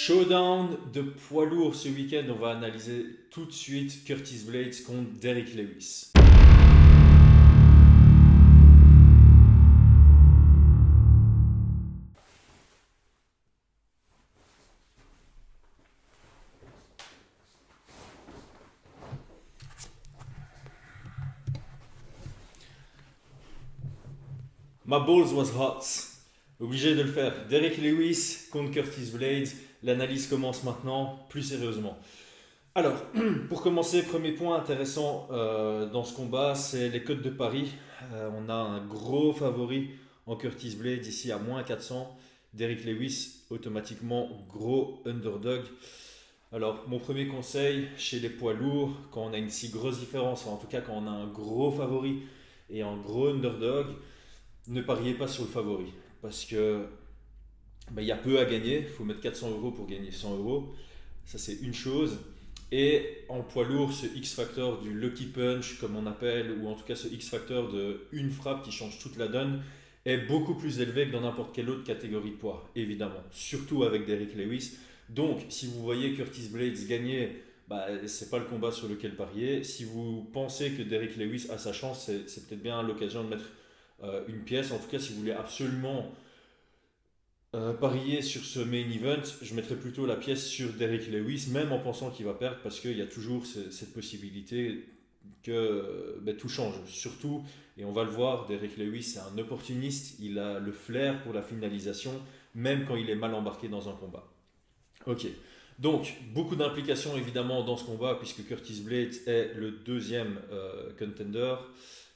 Showdown de poids lourd ce week-end, on va analyser tout de suite Curtis Blades contre Derrick Lewis. My balls was hot. Obligé de le faire. Derrick Lewis contre Curtis Blades. L'analyse commence maintenant, plus sérieusement. Alors, pour commencer, premier point intéressant dans ce combat, c'est les cotes de Paris. On a un gros favori en Curtis Blades ici à moins 400. Derrick Lewis, automatiquement gros underdog. Alors, mon premier conseil chez les poids lourds, quand on a une si grosse différence, enfin, en tout cas quand on a un gros favori et un gros underdog, ne pariez pas sur le favori. Parce que il y a peu à gagner. Il faut mettre 400 euros pour gagner 100 euros. Ça, c'est une chose. Et en poids lourd, ce X-Factor du lucky punch, comme on appelle, ou en tout cas ce X-Factor de une frappe qui change toute la donne, est beaucoup plus élevé que dans n'importe quelle autre catégorie de poids, évidemment. Surtout avec Derrick Lewis. Donc, si vous voyez Curtis Blades gagner, c'est pas le combat sur lequel parier. Si vous pensez que Derrick Lewis a sa chance, c'est peut-être bien l'occasion de mettre une pièce. En tout cas, si vous voulez absolument parier sur ce main event, je mettrais plutôt la pièce sur Derrick Lewis, même en pensant qu'il va perdre, parce qu'il y a toujours cette possibilité que tout change. Surtout, et on va le voir, Derrick Lewis c'est un opportuniste, il a le flair pour la finalisation, même quand il est mal embarqué dans un combat. Ok, donc beaucoup d'implications évidemment dans ce combat, puisque Curtis Blades est le deuxième contender,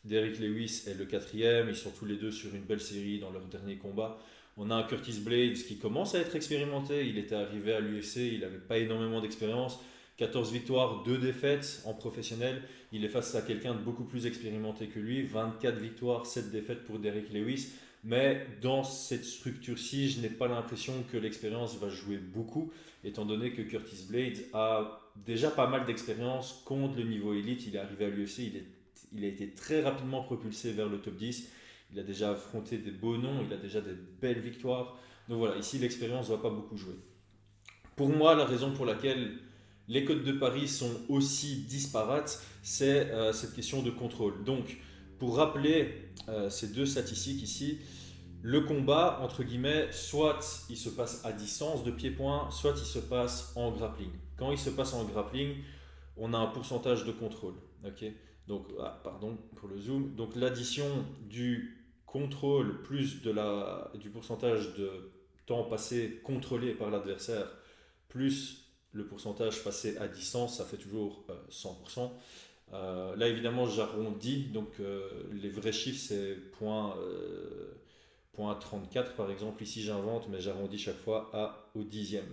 Derrick Lewis est le quatrième, ils sont tous les deux sur une belle série dans leur dernier combat. On a un Curtis Blades qui commence à être expérimenté. Il était arrivé à l'UFC, il n'avait pas énormément d'expérience. 14 victoires, 2 défaites en professionnel. Il est face à quelqu'un de beaucoup plus expérimenté que lui. 24 victoires, 7 défaites pour Derrick Lewis. Mais dans cette structure-ci, je n'ai pas l'impression que l'expérience va jouer beaucoup, étant donné que Curtis Blades a déjà pas mal d'expérience contre le niveau élite. Il est arrivé à l'UFC, il a été très rapidement propulsé vers le top 10. Il a déjà affronté des beaux noms, il a déjà des belles victoires. Donc voilà, ici l'expérience ne va pas beaucoup jouer. Pour moi, la raison pour laquelle les cotes de Paris sont aussi disparates, c'est cette question de contrôle. Donc, pour rappeler ces deux statistiques ici, le combat, entre guillemets, soit il se passe à distance de pied-point, soit il se passe en grappling. Quand il se passe en grappling, on a un pourcentage de contrôle. Okay, donc, pardon pour le zoom. Donc, l'addition du contrôle plus du pourcentage de temps passé contrôlé par l'adversaire plus le pourcentage passé à distance, ça fait toujours 100%. Là, évidemment, j'arrondis. Donc, les vrais chiffres, c'est point 34 par exemple. Ici, j'invente, mais j'arrondis chaque fois au dixième.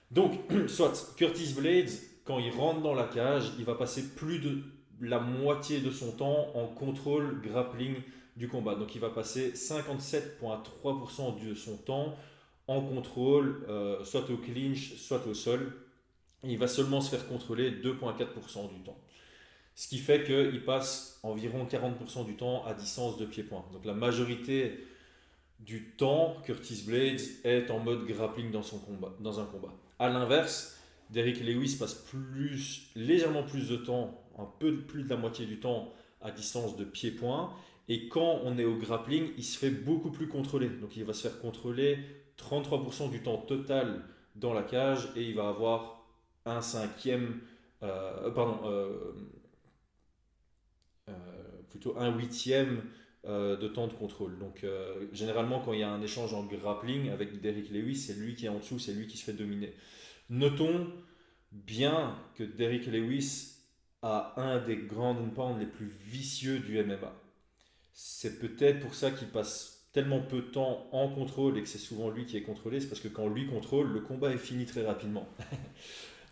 Donc, soit Curtis Blades, quand il rentre dans la cage, il va passer plus de la moitié de son temps en contrôle grappling du combat. Donc, il va passer 57,3% de son temps en contrôle, soit au clinch, soit au sol. Et il va seulement se faire contrôler 2,4% du temps. Ce qui fait qu'il passe environ 40% du temps à distance de pied-point. Donc la majorité du temps, Curtis Blades est en mode grappling dans un combat. A l'inverse, Derrick Lewis passe légèrement plus de temps, un peu plus de la moitié du temps à distance de pied-point. Et quand on est au grappling, il se fait beaucoup plus contrôler. Donc il va se faire contrôler 33% du temps total dans la cage et il va avoir un cinquième, euh, plutôt un huitième de temps de contrôle. Donc généralement quand il y a un échange en grappling avec Derrick Lewis, c'est lui qui est en dessous, c'est lui qui se fait dominer. Notons bien que Derrick Lewis a un des ground and pound les plus vicieux du MMA. C'est peut-être pour ça qu'il passe tellement peu de temps en contrôle et que c'est souvent lui qui est contrôlé, c'est parce que quand lui contrôle, le combat est fini très rapidement.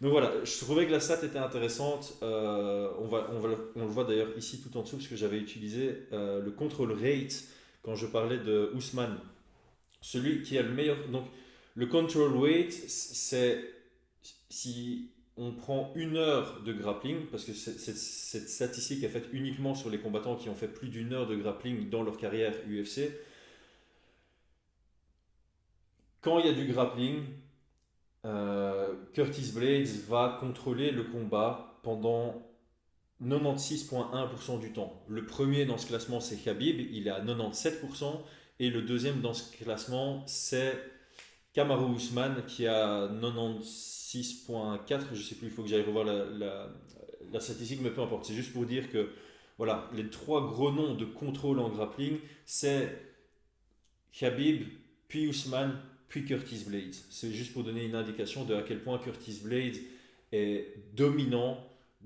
Donc voilà, je trouvais que la stat était intéressante. On le voit d'ailleurs ici tout en dessous parce que j'avais utilisé le control rate quand je parlais de Ousmane. Celui qui a le meilleur. Donc le control rate, c'est si on prend une heure de grappling, parce que cette statistique est faite uniquement sur les combattants qui ont fait plus d'une heure de grappling dans leur carrière UFC. Quand il y a du grappling, Curtis Blades va contrôler le combat pendant 96,1% du temps. Le premier dans ce classement, c'est Khabib, il est à 97%, et le deuxième dans ce classement, c'est Kamaru Usman qui a 96,4. Je sais plus, il faut que j'aille revoir la statistique, mais peu importe. C'est juste pour dire que voilà, les trois gros noms de contrôle en grappling, c'est Khabib, puis Usman, puis Curtis Blades. C'est juste pour donner une indication de à quel point Curtis Blades est dominant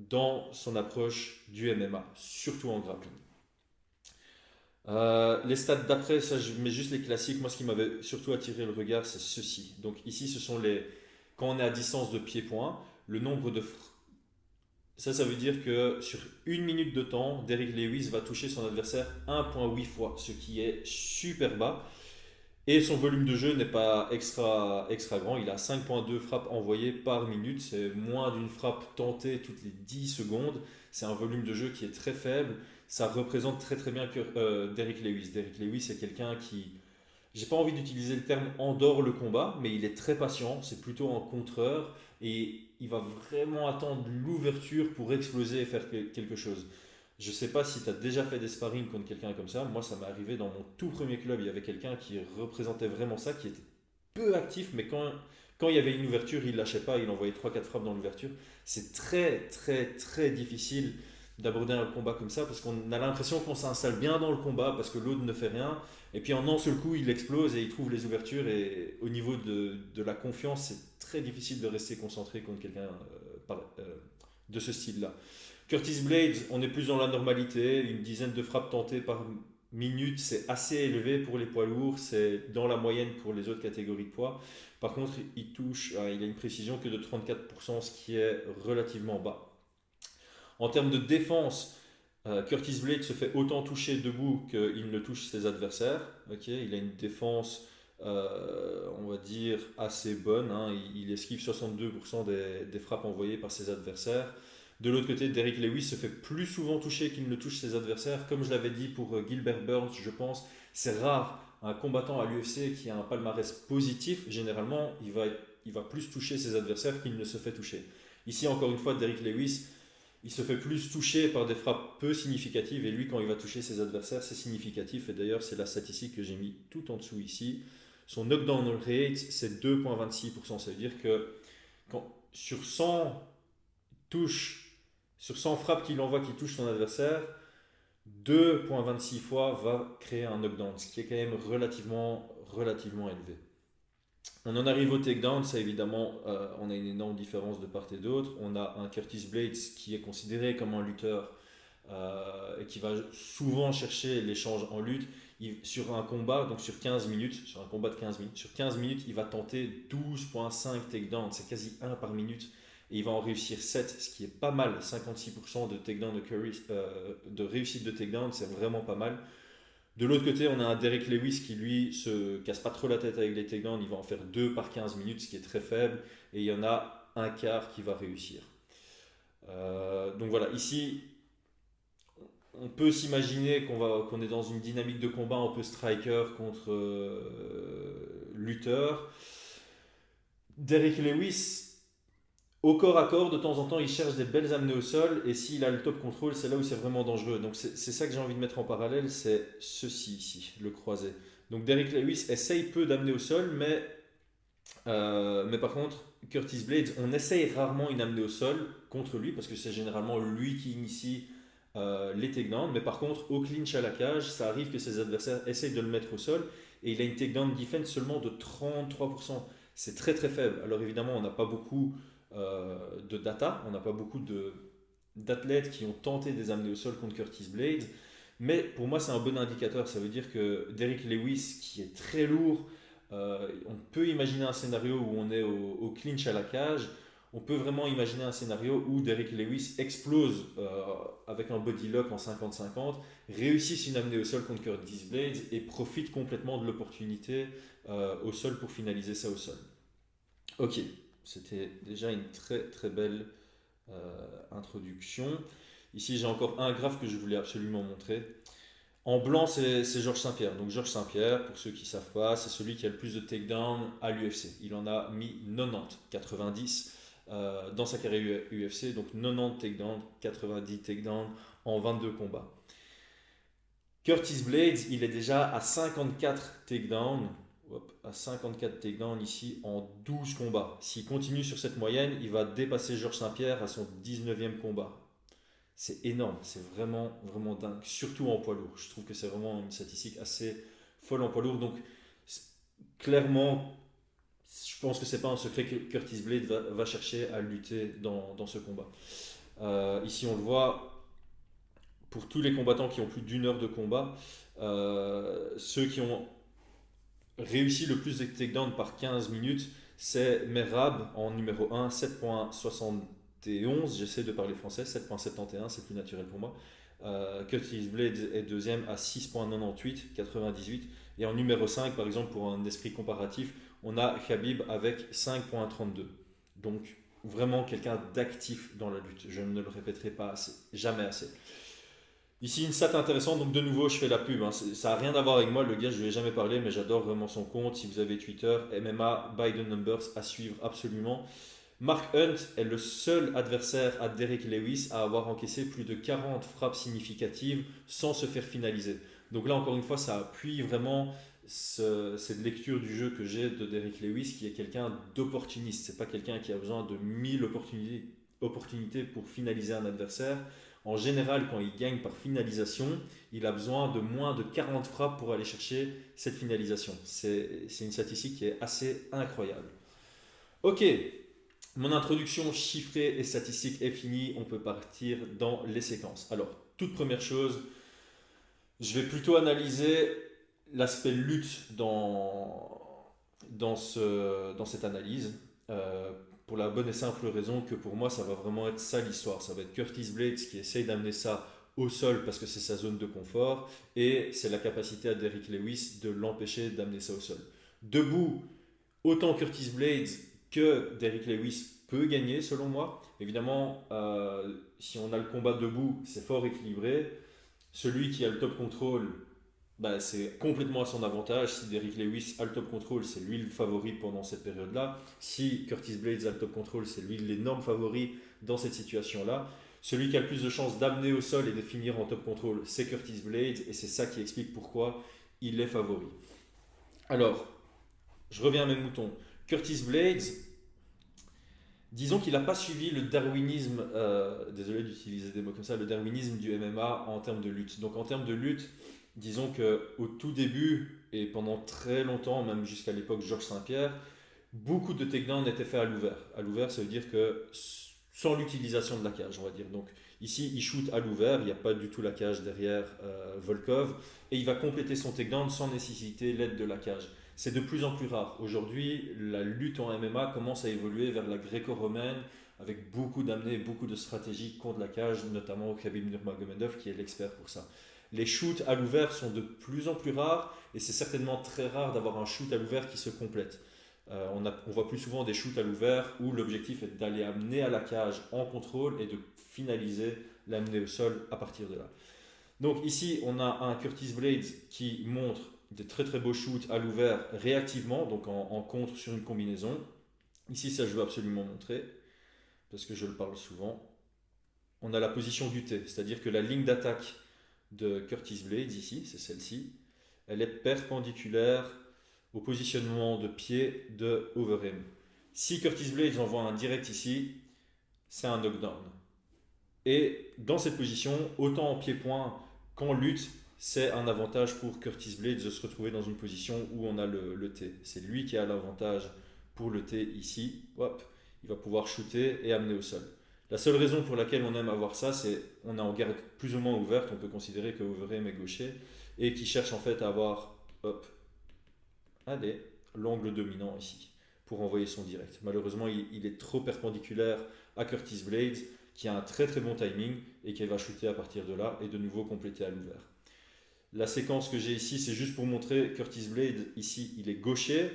dans son approche du MMA, surtout en grappling. Les stats d'après, ça je mets juste les classiques. Moi, ce qui m'avait surtout attiré le regard, c'est ceci. Donc ici, ce sont les. Quand on est à distance de pied-point, le nombre de. Ça veut dire que sur une minute de temps, Derrick Lewis va toucher son adversaire 1,8 fois, ce qui est super bas. Et son volume de jeu n'est pas extra grand. Il a 5,2 frappes envoyées par minute. C'est moins d'une frappe tentée toutes les 10 secondes. C'est un volume de jeu qui est très faible. Ça représente très très bien Derrick Lewis. Derrick Lewis est quelqu'un qui, j'ai pas envie d'utiliser le terme endort le combat, mais il est très patient. C'est plutôt un contreur. Et il va vraiment attendre l'ouverture pour exploser et faire quelque chose. Je sais pas si tu as déjà fait des sparring contre quelqu'un comme ça. Moi, ça m'est arrivé dans mon tout premier club. Il y avait quelqu'un qui représentait vraiment ça, qui était peu actif, mais quand il y avait une ouverture, il lâchait pas, il envoyait trois quatre frappes dans l'ouverture. C'est très, très, très difficile d'aborder un combat comme ça parce qu'on a l'impression qu'on s'installe bien dans le combat parce que l'autre ne fait rien. Et puis en un seul coup, il explose et il trouve les ouvertures. Et au niveau de la confiance, c'est très difficile de rester concentré contre quelqu'un de ce style-là. Curtis Blades, on est plus dans la normalité, une dizaine de frappes tentées par minute, c'est assez élevé pour les poids lourds, c'est dans la moyenne pour les autres catégories de poids. Par contre, il a une précision que de 34%, ce qui est relativement bas. En termes de défense, Curtis Blades se fait autant toucher debout qu'il ne touche ses adversaires. Okay, il a une défense, on va dire, assez bonne. Hein. Il esquive 62% des frappes envoyées par ses adversaires. De l'autre côté, Derrick Lewis se fait plus souvent toucher qu'il ne touche ses adversaires. Comme je l'avais dit pour Gilbert Burns, je pense, c'est rare un combattant à l'UFC qui a un palmarès positif. Généralement, il va plus toucher ses adversaires qu'il ne se fait toucher. Ici, encore une fois, Derrick Lewis, il se fait plus toucher par des frappes peu significatives. Et lui, quand il va toucher ses adversaires, c'est significatif. Et d'ailleurs, c'est la statistique que j'ai mis tout en dessous ici. Son knockdown rate, c'est 2,26%. Ça veut dire que sur 100 touches, sur 100 frappes qu'il envoie qui touchent son adversaire, 2,26 fois va créer un knockdown, ce qui est quand même relativement élevé. On en arrive au takedown, ça évidemment, on a une énorme différence de part et d'autre. On a un Curtis Blades qui est considéré comme un lutteur et qui va souvent chercher l'échange en lutte. Sur un combat, donc sur 15 minutes, sur un combat de 15 minutes, sur 15 minutes, il va tenter 12,5 takedowns, c'est quasi 1 par minute. Et il va en réussir 7, ce qui est pas mal. 56% de takedown de réussite de takedown, c'est vraiment pas mal. De l'autre côté, on a un Derrick Lewis qui lui se casse pas trop la tête avec les takedowns, il va en faire 2 par 15 minutes, ce qui est très faible, et il y en a un quart qui va réussir. Donc voilà, ici, on peut s'imaginer qu'on est dans une dynamique de combat un peu striker contre lutteur. Derrick Lewis, au corps à corps, de temps en temps, il cherche des belles amenées au sol, et s'il a le top control, c'est là où c'est vraiment dangereux. Donc c'est ça que j'ai envie de mettre en parallèle, c'est ceci ici, le croisé. Donc Derrick Lewis essaye peu d'amener au sol, mais par contre, Curtis Blades, on essaye rarement une amenée au sol contre lui, parce que c'est généralement lui qui initie les takedowns. Mais par contre, au clinch à la cage, ça arrive que ses adversaires essayent de le mettre au sol, et il a une takedown defense seulement de 33%. C'est très très faible. Alors évidemment, on n'a pas beaucoup de data, on n'a pas beaucoup d'athlètes qui ont tenté des amener au sol contre Curtis Blades, mais pour moi c'est un bon indicateur. Ça veut dire que Derrick Lewis, qui est très lourd, on peut imaginer un scénario où on est au clinch à la cage. On peut vraiment imaginer un scénario où Derrick Lewis explose avec un body lock en 50-50, réussisse une amenée au sol contre Curtis Blades et profite complètement de l'opportunité au sol pour finaliser ça au sol. Ok, c'était déjà une très très belle introduction. Ici j'ai encore un graphe que je voulais absolument montrer. En blanc, c'est Georges Saint-Pierre. Donc Georges Saint-Pierre, pour ceux qui ne savent pas, c'est celui qui a le plus de takedowns à l'UFC. Il en a mis 90, 90 dans sa carrière UFC. Donc 90 takedowns, 90 takedowns en 22 combats. Curtis Blades, il est déjà à 54 takedowns. Hop, à 54 takedowns ici en 12 combats. S'il continue sur cette moyenne, il va dépasser Georges Saint-Pierre à son 19e combat. C'est énorme, c'est vraiment, vraiment dingue, surtout en poids lourd. Je trouve que c'est vraiment une statistique assez folle en poids lourd. Donc, clairement, je pense que c'est pas un secret que Curtis Blade va chercher à lutter dans ce combat. Ici, on le voit, pour tous les combattants qui ont plus d'une heure de combat, ceux qui ont réussi le plus de takedowns par 15 minutes, c'est Merab en numéro 1, 7.71. J'essaie de parler français, 7.71, c'est plus naturel pour moi. Curtis Blade est deuxième à 6.98, 98. Et en numéro 5, par exemple, pour un esprit comparatif, on a Khabib avec 5.32. Donc, vraiment quelqu'un d'actif dans la lutte. Je ne le répéterai pas assez, jamais assez. Ici, une stat intéressante, donc de nouveau, je fais la pub. Hein. Ça n'a rien à voir avec moi, le gars, je ne lui ai jamais parlé, mais j'adore vraiment son compte. Si vous avez Twitter, MMA, Biden Numbers, à suivre absolument. Mark Hunt est le seul adversaire à Derek Lewis à avoir encaissé plus de 40 frappes significatives sans se faire finaliser. Donc là, encore une fois, ça appuie vraiment cette lecture du jeu que j'ai de Derek Lewis, qui est quelqu'un d'opportuniste. C'est pas quelqu'un qui a besoin de 1000 opportunités pour finaliser un adversaire. En général, quand il gagne par finalisation, il a besoin de moins de 40 frappes pour aller chercher cette finalisation. C'est une statistique qui est assez incroyable. Ok, mon introduction chiffrée et statistique est finie. On peut partir dans les séquences. Alors, toute première chose, je vais plutôt analyser l'aspect lutte dans cette analyse. Pour la bonne et simple raison que pour moi, ça va vraiment être ça l'histoire. Ça va être Curtis Blades qui essaye d'amener ça au sol parce que c'est sa zone de confort et c'est la capacité à Derrick Lewis de l'empêcher d'amener ça au sol. Debout, autant Curtis Blades que Derrick Lewis peut gagner selon moi. Évidemment, si on a le combat debout, c'est fort équilibré. Celui qui a le top control, bah, c'est complètement à son avantage. Si Derrick Lewis a le top control, c'est lui le favori pendant cette période-là. Si Curtis Blades a le top control, c'est lui l'énorme favori dans cette situation-là. Celui qui a le plus de chances d'amener au sol et de finir en top control, c'est Curtis Blades, et c'est ça qui explique pourquoi il est favori. Alors, je reviens à mes moutons. Curtis Blades, disons qu'il n'a pas suivi le darwinisme, désolé d'utiliser des mots comme ça, le darwinisme du MMA en termes de lutte. Donc en termes de lutte, disons qu'au tout début, et pendant très longtemps, même jusqu'à l'époque Georges Saint-Pierre, beaucoup de takedowns étaient faits à l'ouvert. À l'ouvert, ça veut dire que sans l'utilisation de la cage, on va dire. Donc ici, il shoot à l'ouvert, il n'y a pas du tout la cage derrière Volkov, et il va compléter son takedown sans nécessiter l'aide de la cage. C'est de plus en plus rare. Aujourd'hui, la lutte en MMA commence à évoluer vers la gréco-romaine, avec beaucoup d'amener, beaucoup de stratégies contre la cage, notamment Khabib Nurmagomedov qui est l'expert pour ça. Les shoots à l'ouvert sont de plus en plus rares et c'est certainement très rare d'avoir un shoot à l'ouvert qui se complète. On voit plus souvent des shoots à l'ouvert où l'objectif est d'aller amener à la cage en contrôle et de finaliser l'amener au sol à partir de là. Donc ici, on a un Curtis Blades qui montre des très très beaux shoots à l'ouvert réactivement, donc en contre sur une combinaison. Ici, ça je veux absolument montrer, parce que je le parle souvent. On a la position du T, c'est-à-dire que la ligne d'attaque de Curtis Blades, ici, c'est celle-ci, elle est perpendiculaire au positionnement de pied de Overeem. Si Curtis Blades envoie un direct ici, c'est un knockdown. Et dans cette position, autant en pied-point qu'en lutte, c'est un avantage pour Curtis Blades de se retrouver dans une position où on a le T. C'est lui qui a l'avantage pour le T ici. Hop, il va pouvoir shooter et amener au sol. La seule raison pour laquelle on aime avoir ça, c'est on est en garde plus ou moins ouverte. On peut considérer que Overeem est gaucher et qui cherche en fait à avoir hop, allez, l'angle dominant ici pour envoyer son direct. Malheureusement, il est trop perpendiculaire à Curtis Blades qui a un très très bon timing et qui va shooter à partir de là et de nouveau compléter à l'ouvert. La séquence que j'ai ici, c'est juste pour montrer Curtis Blade. Ici, il est gaucher.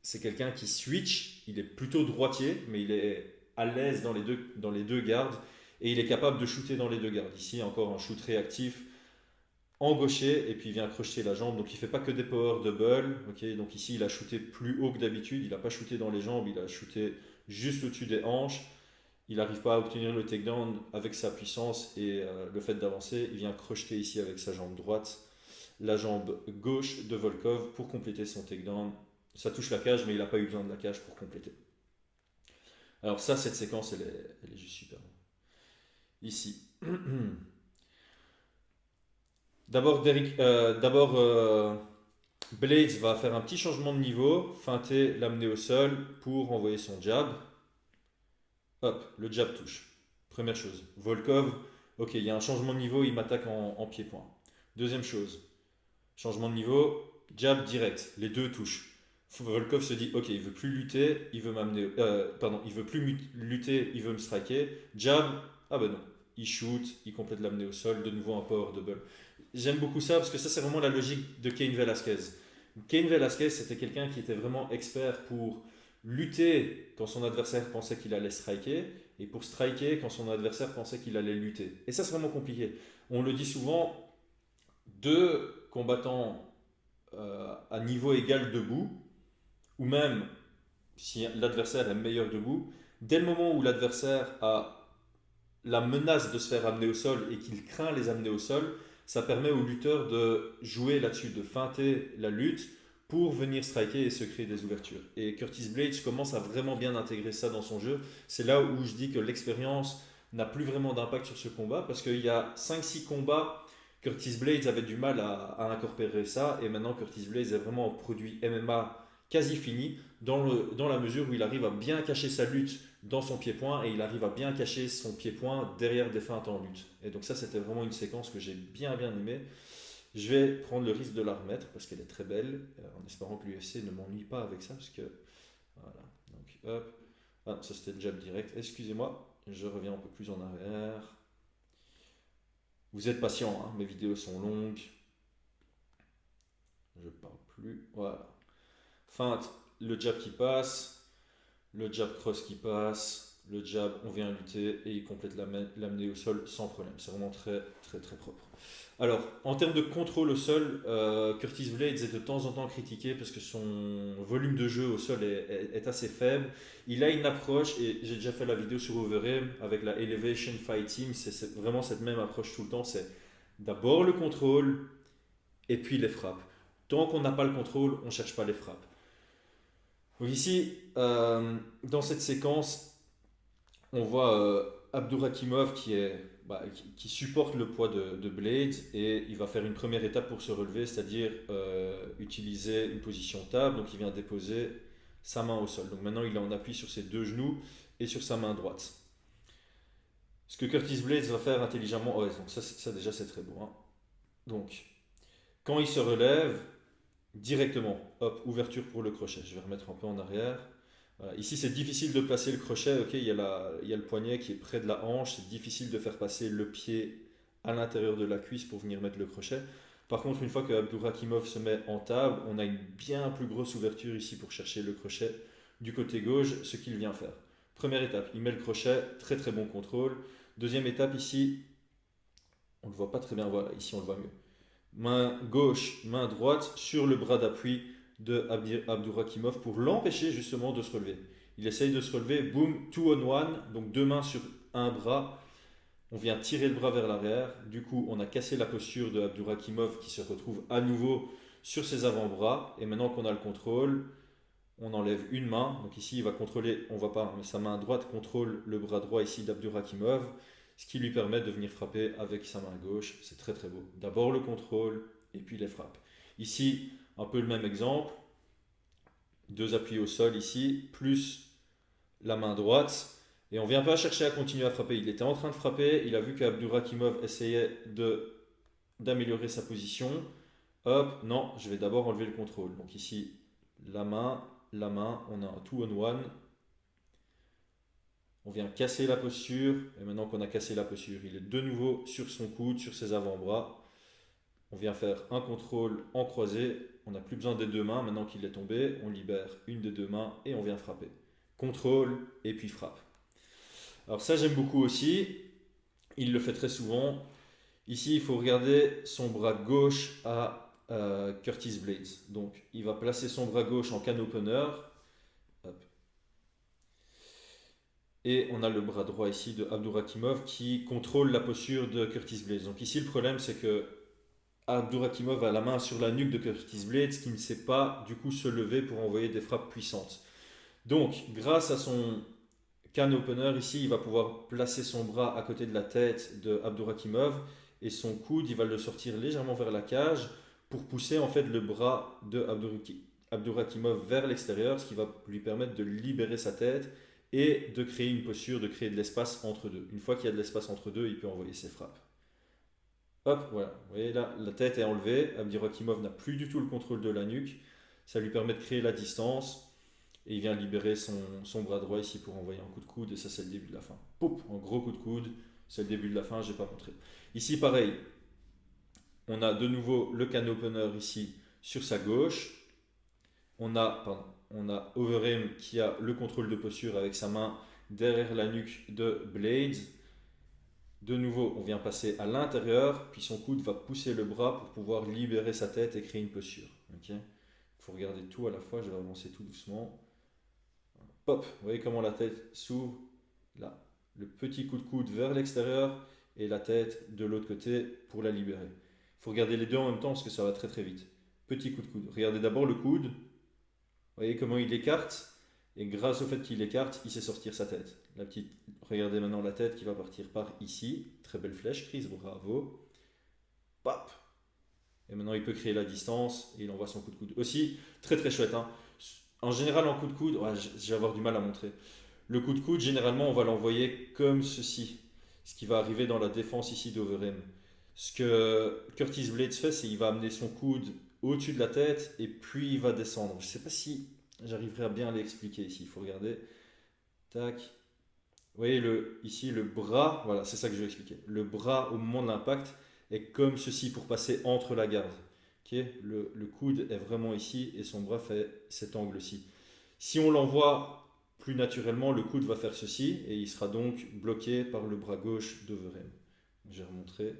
C'est quelqu'un qui switch. Il est plutôt droitier, mais il est à l'aise dans les deux gardes et il est capable de shooter dans les deux gardes. Ici, encore un shoot réactif engauché et puis il vient crocheter la jambe. Donc il fait pas que des power double. Ok, donc ici il a shooté plus haut que d'habitude. Il n'a pas shooté dans les jambes, il a shooté juste au-dessus des hanches. Il n'arrive pas à obtenir le takedown avec sa puissance et le fait d'avancer. Il vient crocheter ici avec sa jambe droite la jambe gauche de Volkov pour compléter son takedown. Ça touche la cage, mais il n'a pas eu besoin de la cage pour compléter. Alors ça, cette séquence, elle est juste super. Ici. D'abord, Blades va faire un petit changement de niveau, feinter, l'amener au sol pour envoyer son jab. Hop, le jab touche. Première chose. Volkov, ok, il y a un changement de niveau, il m'attaque en pied-point. Deuxième chose, changement de niveau, jab direct, les deux touchent. Volkov se dit, ok, il veut plus lutter, il veut m'amener, il veut plus lutter, il veut me striker. Jab, ah ben non, il shoot, il complète l'amener au sol, de nouveau un power double. J'aime beaucoup ça parce que ça c'est vraiment la logique de Cain Velasquez. Cain Velasquez c'était quelqu'un qui était vraiment expert pour lutter quand son adversaire pensait qu'il allait striker et pour striker quand son adversaire pensait qu'il allait lutter. Et ça c'est vraiment compliqué. On le dit souvent, deux combattants à niveau égal debout, ou même si l'adversaire est meilleur debout, dès le moment où l'adversaire a la menace de se faire amener au sol et qu'il craint les amener au sol, ça permet au lutteur de jouer là-dessus, de feinter la lutte pour venir striker et se créer des ouvertures. Et Curtis Blades commence à vraiment bien intégrer ça dans son jeu. C'est là où je dis que l'expérience n'a plus vraiment d'impact sur ce combat parce qu'il y a 5-6 combats. Curtis Blades avait du mal à incorporer ça et maintenant Curtis Blades est vraiment un produit MMA quasi fini dans la mesure où il arrive à bien cacher sa lutte dans son pied-point et il arrive à bien cacher son pied-point derrière des feintes en lutte. Et donc ça c'était vraiment une séquence que j'ai bien aimé. Je vais prendre le risque de la remettre parce qu'elle est très belle en espérant que l'UFC ne m'ennuie pas avec ça parce que voilà. Donc hop. Ah, ça c'était le jab direct. Excusez-moi, je reviens un peu plus en arrière. Vous êtes patient, hein, mes vidéos sont longues. Je parle plus. Voilà. Feinte, le jab qui passe, le jab cross qui passe, le jab, on vient lutter et il complète l'amener au sol sans problème. C'est vraiment très propre. Alors, en termes de contrôle au sol, Curtis Blades est de temps en temps critiqué parce que son volume de jeu au sol est assez faible. Il a une approche, et j'ai déjà fait la vidéo sur Overeem avec la Elevation Fight Team, c'est vraiment cette même approche tout le temps, c'est d'abord le contrôle et puis les frappes. Tant qu'on n'a pas le contrôle, on ne cherche pas les frappes. Donc ici, dans cette séquence, on voit Abdurakhimov qui supporte le poids de Blades et il va faire une première étape pour se relever, c'est-à-dire utiliser une position table. Donc il vient déposer sa main au sol. Donc maintenant il est en appui sur ses deux genoux et sur sa main droite. Ce que Curtis Blades va faire intelligemment, ouais, donc ça déjà c'est très beau. Hein. Donc quand il se relève, directement, hop, ouverture pour le crochet. Je vais remettre un peu en arrière. Voilà. Ici, c'est difficile de placer le crochet. Ok, il y a le poignet qui est près de la hanche. C'est difficile de faire passer le pied à l'intérieur de la cuisse pour venir mettre le crochet. Par contre, une fois que Abdurakhimov se met en table, on a une bien plus grosse ouverture ici pour chercher le crochet du côté gauche, ce qu'il vient faire. Première étape, il met le crochet, très bon contrôle. Deuxième étape ici, on ne le voit pas très bien, voilà, ici on le voit mieux. Main gauche, main droite sur le bras d'appui de Abdurakhimov pour l'empêcher justement de se relever. Il essaye de se relever, boum, 2 on 1, donc deux mains sur un bras. On vient tirer le bras vers l'arrière. Du coup, on a cassé la posture de Abdurakhimov qui se retrouve à nouveau sur ses avant-bras. Et maintenant qu'on a le contrôle, on enlève une main. Donc ici, il va contrôler, on ne voit pas, mais sa main droite contrôle le bras droit ici d'Abdurakhimov, ce qui lui permet de venir frapper avec sa main gauche. C'est très beau. D'abord le contrôle et puis les frappes. Ici, un peu le même exemple. Deux appuis au sol ici, plus la main droite. Et on vient pas chercher à continuer à frapper. Il était en train de frapper. Il a vu qu'Abdurakhimov essayait d'améliorer sa position. Hop, non, je vais d'abord enlever le contrôle. Donc ici, la main, on a un 2 on 1. On vient casser la posture, et maintenant qu'on a cassé la posture, il est de nouveau sur son coude, sur ses avant-bras. On vient faire un contrôle en croisé, on n'a plus besoin des deux mains, maintenant qu'il est tombé, on libère une des deux mains et on vient frapper. Contrôle et puis frappe. Alors ça j'aime beaucoup aussi, il le fait très souvent, Ici, il faut regarder son bras gauche à Curtis Blades. Donc, il va placer son bras gauche en can opener. Hop. Et on a le bras droit ici de Abdurakhimov qui contrôle la posture de Curtis Blades. Donc ici, le problème, c'est que Abdurakhimov a la main sur la nuque de Curtis Blades qui ne sait pas du coup se lever pour envoyer des frappes puissantes. Donc, grâce à son can opener, ici, il va pouvoir placer son bras à côté de la tête de Abdurakhimov et son coude, il va le sortir légèrement vers la cage pour pousser en fait le bras de Abdurakhimov vers l'extérieur, ce qui va lui permettre de libérer sa tête et de créer une posture, de créer de l'espace entre deux. Une fois qu'il y a de l'espace entre deux, il peut envoyer ses frappes. Hop, voilà. Vous voyez là, la tête est enlevée. Abdurakhimov n'a plus du tout le contrôle de la nuque. Ça lui permet de créer la distance. Et il vient libérer son bras droit ici pour envoyer un coup de coude. Et ça, c'est le début de la fin. Poup, un gros coup de coude. C'est le début de la fin, je n'ai pas montré. Ici, pareil. On a de nouveau le can opener ici sur sa gauche. On a Overeem qui a le contrôle de posture avec sa main derrière la nuque de Blades. De nouveau, on vient passer à l'intérieur, puis son coude va pousser le bras pour pouvoir libérer sa tête et créer une posture. Ok. Il faut regarder tout à la fois, je vais avancer tout doucement. Pop, vous voyez comment la tête s'ouvre là. Le petit coup de coude vers l'extérieur et la tête de l'autre côté pour la libérer. Il faut regarder les deux en même temps parce que ça va très très vite. Petit coup de coude. Regardez d'abord le coude. Vous voyez comment il écarte. Et grâce au fait qu'il écarte, il sait sortir sa tête. Regardez maintenant la tête qui va partir par ici. Très belle flèche, Chris, bravo. Pop. Et maintenant il peut créer la distance et il envoie son coup de coude. Aussi, très très chouette. Hein. En général, en coup de coude, ouais, je vais avoir du mal à montrer. Le coup de coude, généralement, on va l'envoyer comme ceci. Ce qui va arriver dans la défense ici d'Overeem. Ce que Curtis Blades fait, c'est qu'il va amener son coude au-dessus de la tête et puis il va descendre. Je ne sais pas si j'arriverai à bien l'expliquer ici. Il faut regarder. Tac. Vous voyez ici le bras, voilà, c'est ça que je vais expliquer. Le bras au moment de l'impact est comme ceci pour passer entre la garde. Okay, le coude est vraiment ici et son bras fait cet angle-ci. Si on l'envoie plus naturellement, le coude va faire ceci et il sera donc bloqué par le bras gauche d'Overeem. J'ai remontré.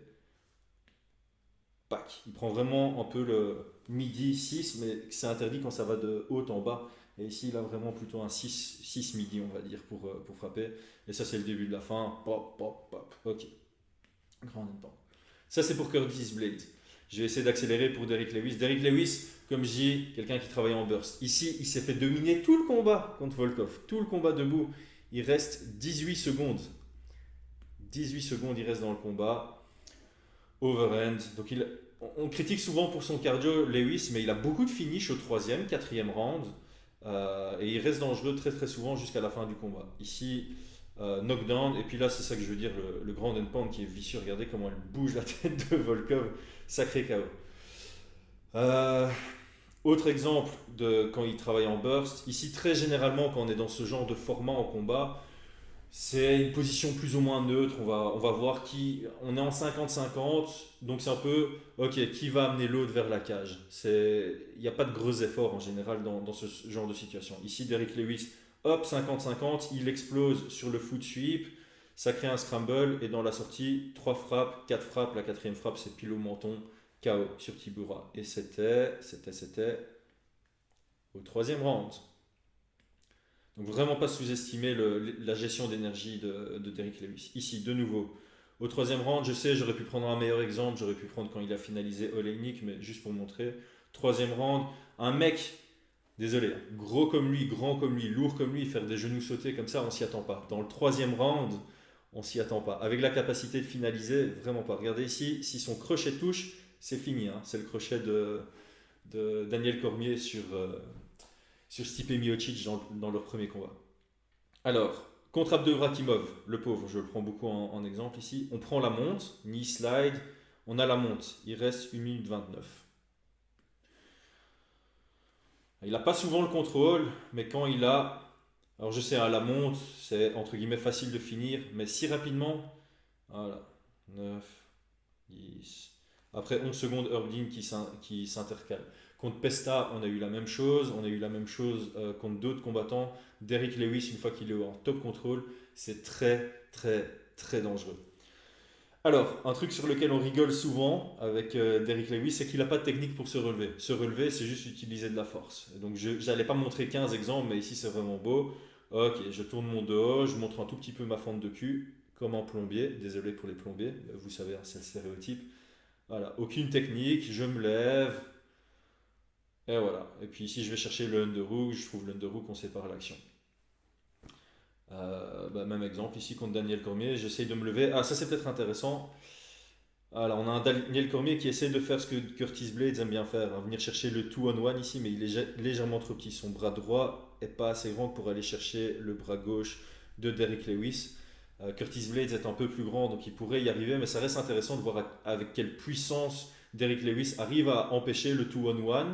Pac. Il prend vraiment un peu le midi 6, mais c'est interdit quand ça va de haut en bas. Et ici, il a vraiment plutôt un 6 midi, on va dire, pour frapper. Et ça, c'est le début de la fin. Pop, pop, pop. Ok. Grand temps. Ça, c'est pour Curtis Blade. Je vais essayer d'accélérer pour Derrick Lewis. Derrick Lewis, comme je dis, quelqu'un qui travaille en burst. Ici, il s'est fait dominer tout le combat contre Volkov. Tout le combat debout. Il reste 18 secondes. 18 secondes, il reste dans le combat. Overhand. Donc on critique souvent pour son cardio Lewis, mais il a beaucoup de finish au troisième, quatrième round. Et il reste dangereux très très souvent jusqu'à la fin du combat. Ici, knockdown. Et puis là, c'est ça que je veux dire, le grand end pound qui est vicieux. Regardez comment elle bouge la tête de Volkov. Sacré KO. Autre exemple de quand il travaille en burst. Ici, très généralement, quand on est dans ce genre de format en combat, c'est une position plus ou moins neutre. On va voir qui. On est en 50-50, donc c'est un peu. Ok, qui va amener l'autre vers la cage. Il n'y a pas de gros efforts en général dans ce genre de situation. Ici, Derrick Lewis, hop, 50-50, il explose sur le foot sweep. Ça crée un scramble et dans la sortie, 3 frappes, 4 frappes. La quatrième frappe, c'est pile au menton, KO sur Tibura. Et c'était au troisième round. Donc vraiment pas sous-estimer la gestion d'énergie de Derrick Lewis. Ici, de nouveau, au troisième round, je sais, j'aurais pu prendre un meilleur exemple, j'aurais pu prendre quand il a finalisé Oleinik, mais juste pour montrer. Troisième round, un mec, désolé, gros comme lui, grand comme lui, lourd comme lui, faire des genoux sautés comme ça, on s'y attend pas. Dans le troisième round, on s'y attend pas. Avec la capacité de finaliser, vraiment pas. Regardez ici, si son crochet touche, c'est fini. Hein. C'est le crochet de Daniel Cormier sur Stipe Miocic dans leur premier combat. Alors, contre Abdurakhimov, le pauvre, je le prends beaucoup en exemple ici, on prend la monte, knee slide, on a la monte, il reste 1 minute 29. Il n'a pas souvent le contrôle, mais quand il a... Alors je sais, hein, la monte, c'est entre guillemets facile de finir, mais si rapidement, voilà, 9, 10... Après 11 secondes, Herbdin qui s'intercale. Contre Pesta, on a eu la même chose. On a eu la même chose contre d'autres combattants. Derrick Lewis, une fois qu'il est en top contrôle, c'est très, très, très dangereux. Alors, un truc sur lequel on rigole souvent avec Derrick Lewis, c'est qu'il n'a pas de technique pour se relever. Se relever, c'est juste utiliser de la force. Et donc, je n'allais pas montrer 15 exemples, mais ici, c'est vraiment beau. Ok, je tourne mon dos, je montre un tout petit peu ma fente de cul, comme un plombier. Désolé pour les plombiers, vous savez, hein, c'est le stéréotype. Voilà, aucune technique, je me lève, et voilà. Et puis ici, je vais chercher le underhook, je trouve le underhook, on sépare l'action. Même exemple ici contre Daniel Cormier, j'essaye de me lever. Ah, ça c'est peut-être intéressant. Alors, on a un Daniel Cormier qui essaie de faire ce que Curtis Blades aime bien faire, hein, venir chercher le 2-on-1 ici, mais il est légèrement trop petit. Son bras droit est pas assez grand pour aller chercher le bras gauche de Derrick Lewis. Curtis Blades est un peu plus grand, donc il pourrait y arriver, mais ça reste intéressant de voir avec quelle puissance Derrick Lewis arrive à empêcher le 2-on-1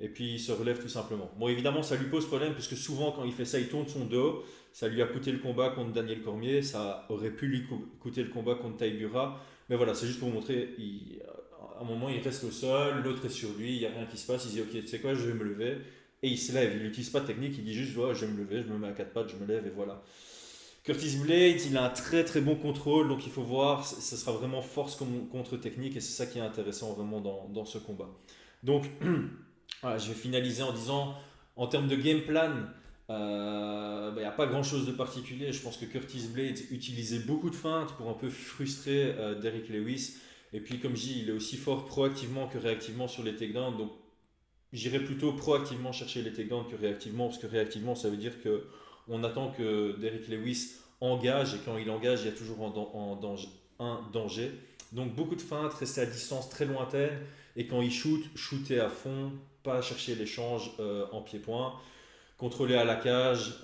et puis il se relève tout simplement. Bon, évidemment, ça lui pose problème parce que souvent, quand il fait ça, il tourne son dos. Ça lui a coûté le combat contre Daniel Cormier, ça aurait pu lui coûter le combat contre Taibura. Mais voilà, c'est juste pour vous montrer. À un moment, il reste au sol, l'autre est sur lui, il n'y a rien qui se passe. Il dit ok, tu sais quoi, je vais me lever. Et il se lève. Il n'utilise pas de technique, il dit juste oh, je vais me lever, je me mets à quatre pattes, je me lève et voilà. Curtis Blades, il a un très très bon contrôle, donc il faut voir, ce sera vraiment force contre technique et c'est ça qui est intéressant vraiment dans ce combat. Donc, voilà, je vais finaliser en disant, en termes de game plan, il n'y a pas grand chose de particulier. Je pense que Curtis Blades utilisait beaucoup de feintes pour un peu frustrer Derrick Lewis. Et puis, comme je dis, il est aussi fort proactivement que réactivement sur les takedowns. Donc, j'irai plutôt proactivement chercher les takedowns que réactivement, parce que réactivement, ça veut dire que on attend que Derrick Lewis engage, et quand il engage, il y a toujours un danger. Donc beaucoup de feintes, rester à distance très lointaine, et quand il shoot, shooter à fond, pas chercher l'échange en pied-point, contrôler à la cage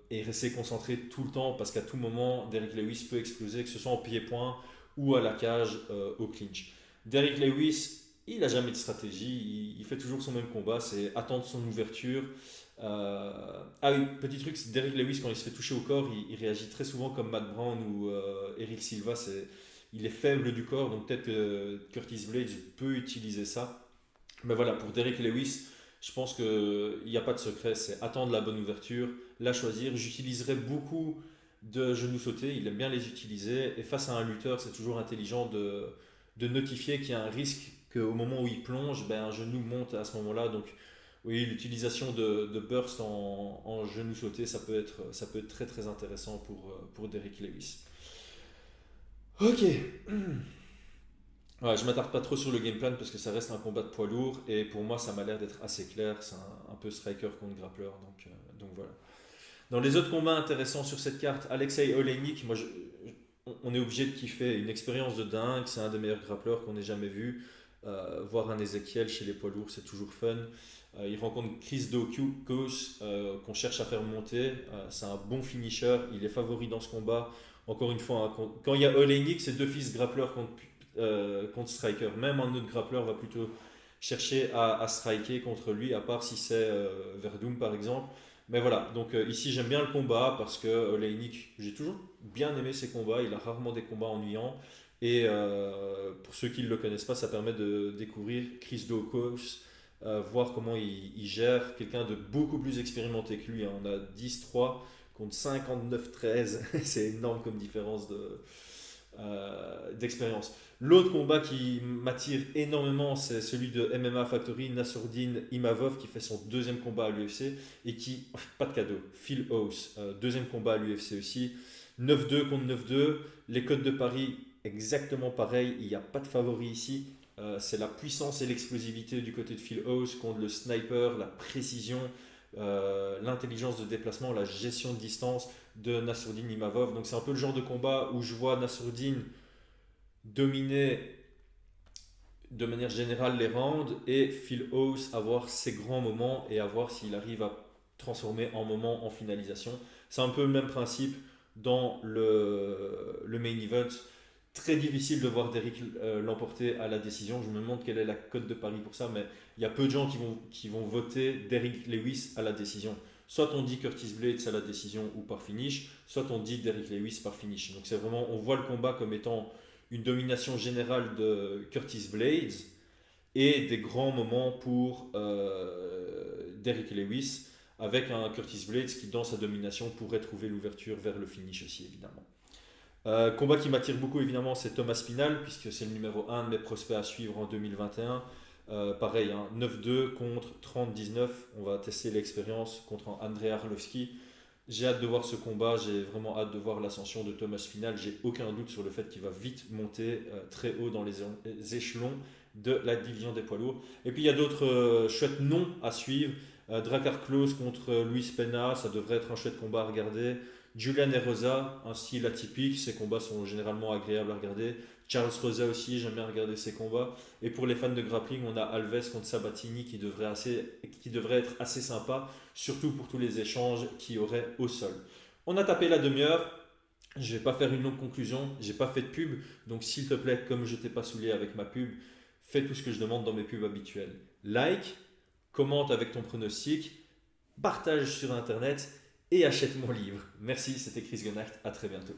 et rester concentré tout le temps, parce qu'à tout moment, Derrick Lewis peut exploser, que ce soit en pied-point ou à la cage au clinch. Derrick Lewis, il n'a jamais de stratégie, il fait toujours son même combat, c'est attendre son ouverture. Ah oui, petit truc, c'est Derrick Lewis, quand il se fait toucher au corps, il réagit très souvent comme Matt Brown ou Eric Silva, il est faible du corps, donc peut-être que Curtis Blades peut utiliser ça. Mais voilà, pour Derrick Lewis, je pense qu'il n'y a pas de secret, c'est attendre la bonne ouverture, la choisir. J'utiliserai beaucoup de genoux sautés, il aime bien les utiliser, et face à un lutteur, c'est toujours intelligent de notifier qu'il y a un risque qu'au moment où il plonge, ben, un genou monte à ce moment-là. Donc oui, l'utilisation de burst en genou sauté, ça peut être très très intéressant pour Derrick Lewis. Ok, ouais, je m'attarde pas trop sur le game plan parce que ça reste un combat de poids lourd et pour moi ça m'a l'air d'être assez clair, c'est un peu striker contre grappler, donc voilà. Dans les autres combats intéressants sur cette carte, Alexei Oleinik, on est obligé de kiffer, une expérience de dingue, c'est un des meilleurs grappleurs qu'on ait jamais vu. Voir un Ezekiel chez les poids lourds, c'est toujours fun. Il rencontre Chris Daukaus qu'on cherche à faire monter. C'est un bon finisher, il est favori dans ce combat. Encore une fois, hein, quand il y a Oleinik, c'est deux fils grappleurs contre striker. Même un autre grappleur va plutôt chercher à striker contre lui, à part si c'est Verdum par exemple. Mais voilà, donc ici j'aime bien le combat parce que Oleinik, j'ai toujours bien aimé ses combats, il a rarement des combats ennuyants. Et pour ceux qui ne le connaissent pas, ça permet de découvrir Chris Daukaus, voir comment il gère quelqu'un de beaucoup plus expérimenté que lui, hein. On a 10-3 contre 59-13, c'est énorme comme différence d'expérience. L'autre combat qui m'attire énormément, c'est celui de MMA Factory, Nassourdine Imavov, qui fait son deuxième combat à l'UFC et qui, pas de cadeau, Phil Howes, deuxième combat à l'UFC aussi, 9-2 contre 9-2, les codes de Paris exactement pareil, il n'y a pas de favori ici. C'est la puissance et l'explosivité du côté de Phil Howes contre le sniper, la précision, l'intelligence de déplacement, la gestion de distance de Nassourdine Imavov. Donc c'est un peu le genre de combat où je vois Nassourdine dominer de manière générale les rounds et Phil Howes avoir ses grands moments et à voir s'il arrive à transformer en moments en finalisation. C'est un peu le même principe dans le main event. Très difficile de voir Derrick l'emporter à la décision. Je me demande quelle est la cote de Paris pour ça, mais il y a peu de gens qui vont voter Derrick Lewis à la décision. Soit on dit Curtis Blades à la décision ou par finish, soit on dit Derrick Lewis par finish. Donc c'est vraiment, on voit le combat comme étant une domination générale de Curtis Blades et des grands moments pour Derrick Lewis, avec un Curtis Blades qui, dans sa domination, pourrait trouver l'ouverture vers le finish aussi, évidemment. Combat qui m'attire beaucoup évidemment, c'est Thomas Spinal, puisque c'est le numéro un de mes prospects à suivre en 2021. Pareil, hein, 9-2 contre 30-19. On va tester l'expérience contre Andrei Arlovski. J'ai hâte de voir ce combat, j'ai vraiment hâte de voir l'ascension de Thomas Spinal. J'ai aucun doute sur le fait qu'il va vite monter très haut dans les échelons de la division des poids lourds. Et puis il y a d'autres chouettes noms à suivre. Drakkar Klose contre Luis Pena, ça devrait être un chouette combat à regarder. Julian Erosa, un style atypique, ses combats sont généralement agréables à regarder. Charles Rosa aussi, j'aime bien regarder ses combats. Et pour les fans de grappling, on a Alves contre Sabatini qui devrait être assez sympa, surtout pour tous les échanges qu'il y aurait au sol. On a tapé la demi-heure, je ne vais pas faire une longue conclusion, j'ai pas fait de pub, donc s'il te plaît, comme je t'ai pas saoulé avec ma pub, fais tout ce que je demande dans mes pubs habituelles. Like, commente avec ton pronostic, partage sur internet et achète mon livre. Merci, c'était Chris Gonacht, à très bientôt.